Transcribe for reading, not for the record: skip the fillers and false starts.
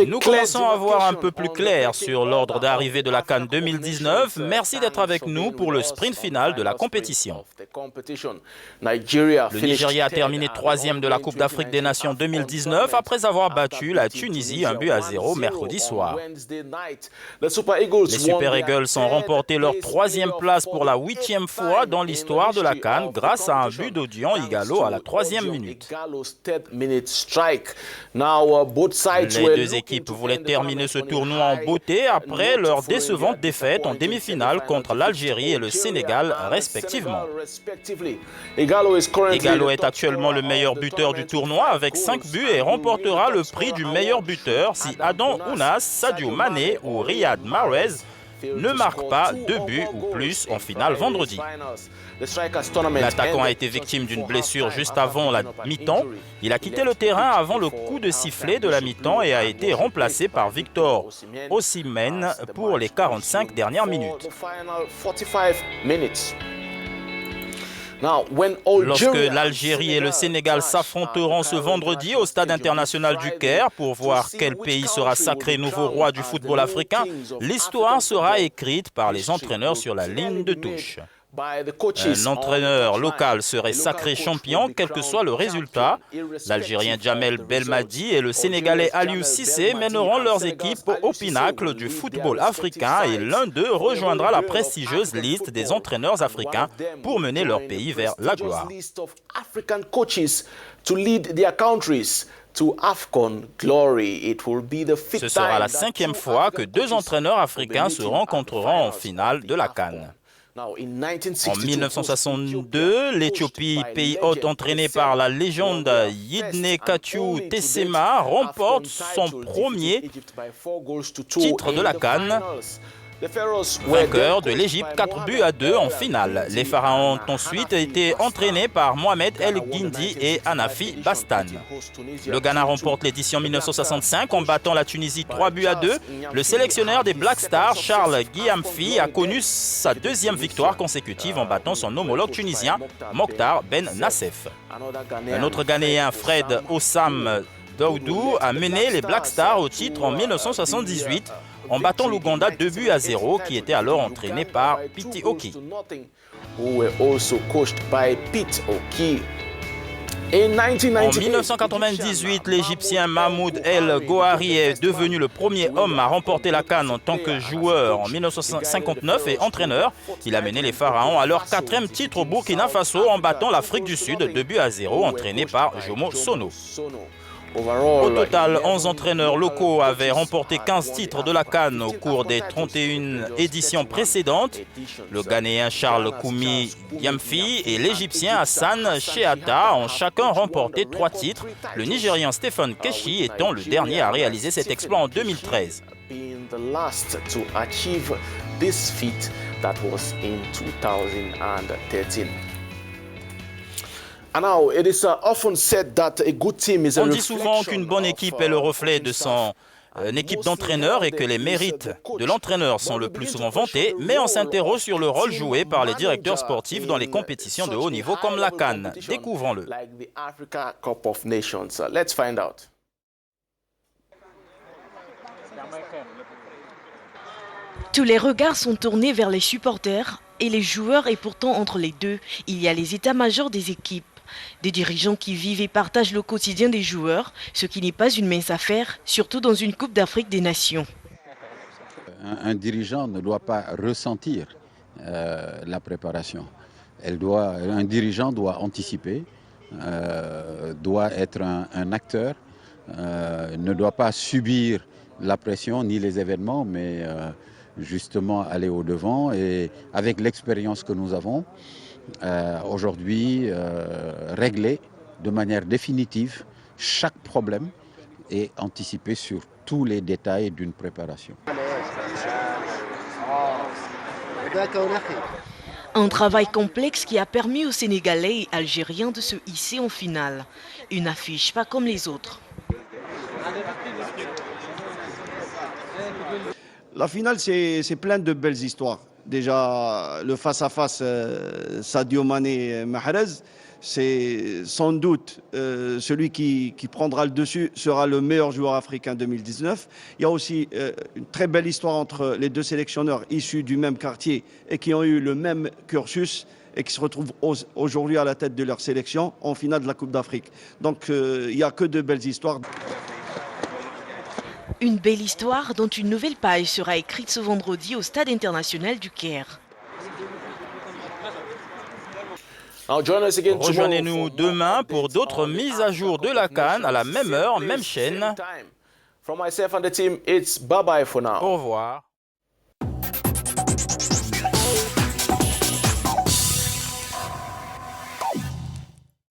Nous commençons à voir un peu plus clair sur l'ordre d'arrivée de la CAN 2019. Merci d'être avec nous pour le sprint final de la compétition. Le Nigeria a terminé 3e de la Coupe d'Afrique des Nations 2019 après avoir battu la Tunisie 1-0 mercredi soir. Les Super Eagles ont remporté leur 3e place pour la 8e fois dans l'histoire de la CAN grâce à un but d'Odion Ighalo à la 3e minute. Les deux équipes voulaient terminer ce tournoi en beauté après leur décevante défaite en demi-finale contre l'Algérie et le Sénégal respectivement. Ighalo est actuellement le meilleur buteur du tournoi avec 5 buts et remportera le prix du meilleur buteur si Adam Ounas, Sadio Mané ou Riyad Mahrez ne marquent pas 2 buts ou plus en finale vendredi. L'attaquant a été victime d'une blessure juste avant la mi-temps. Il a quitté le terrain avant le coup de sifflet de la mi-temps et a été remplacé par Victor Osimhen pour les 45 dernières minutes. Lorsque l'Algérie et le Sénégal s'affronteront ce vendredi au stade international du Caire pour voir quel pays sera sacré nouveau roi du football africain, l'histoire sera écrite par les entraîneurs sur la ligne de touche. Un entraîneur local serait sacré champion, quel que soit le résultat. L'Algérien Djamel Belmadi et le Sénégalais Aliou Cissé mèneront leurs équipes au pinacle du football africain et l'un d'eux rejoindra la prestigieuse liste des entraîneurs africains pour mener leur pays vers la gloire. Ce sera la 5e fois que 2 entraîneurs africains se rencontreront en finale de la CAN. En 1962, l'Éthiopie, pays hôte entraîné par la légende Yidne Katiu Tessema, remporte son premier titre de la CAN, vainqueur de l'Égypte 4-2 en finale. Les Pharaons ont ensuite été entraînés par Mohamed El Guindi et Hanafi Bastan. Le Ghana remporte l'édition 1965 en battant la Tunisie 3-2. Le sélectionneur des Black Stars, Charles Guiamfi, a connu sa 2e victoire consécutive en battant son homologue tunisien, Mokhtar Ben Nassef. Un autre Ghanéen, Fred Ossam Daoudou, a mené les Black Stars au titre en 1978 en battant l'Ouganda 2-0 qui était alors entraîné par Pete Oki. En 1998, l'Égyptien Mahmoud El Gohari est devenu le premier homme à remporter la CAN en tant que joueur en 1959 et entraîneur. Il a mené les Pharaons à leur 4e titre au Burkina Faso en battant l'Afrique du Sud 2-0 entraîné par Jomo Sono. Au total, 11 entraîneurs locaux avaient remporté 15 titres de la CAN au cours des 31 éditions précédentes. Le Ghanéen Charles Koumi Yamfi et l'Égyptien Hassan Sheata ont chacun remporté 3 titres, le Nigérian Stephen Keshi étant le dernier à réaliser cet exploit en 2013. On dit souvent qu'une bonne équipe est le reflet de son équipe d'entraîneurs et que les mérites de l'entraîneur sont le plus souvent vantés, mais on s'interroge sur le rôle joué par les directeurs sportifs dans les compétitions de haut niveau comme la CAN. Découvrons-le. Tous les regards sont tournés vers les supporters et les joueurs et pourtant entre les deux, il y a les états-majors des équipes. Des dirigeants qui vivent et partagent le quotidien des joueurs, ce qui n'est pas une mince affaire, surtout dans une Coupe d'Afrique des Nations. Un dirigeant ne doit pas ressentir la préparation. Un dirigeant doit anticiper, doit être un acteur, ne doit pas subir la pression ni les événements, mais justement aller au-devant. Et avec l'expérience que nous avons, aujourd'hui, régler de manière définitive chaque problème et anticiper sur tous les détails d'une préparation. Un travail complexe qui a permis aux Sénégalais et Algériens de se hisser en finale. Une affiche pas comme les autres. La finale, c'est plein de belles histoires. Déjà, le face-à-face Sadio Mané-Mahrez, c'est sans doute celui qui prendra le dessus sera le meilleur joueur africain 2019. Il y a aussi une très belle histoire entre les deux sélectionneurs issus du même quartier et qui ont eu le même cursus et qui se retrouvent aujourd'hui à la tête de leur sélection en finale de la Coupe d'Afrique. Donc il n'y a que de belles histoires. Une belle histoire dont une nouvelle page sera écrite ce vendredi au Stade international du Caire. Rejoignez-nous demain pour d'autres mises à jour de la CAN à la même heure, même chaîne. Au revoir.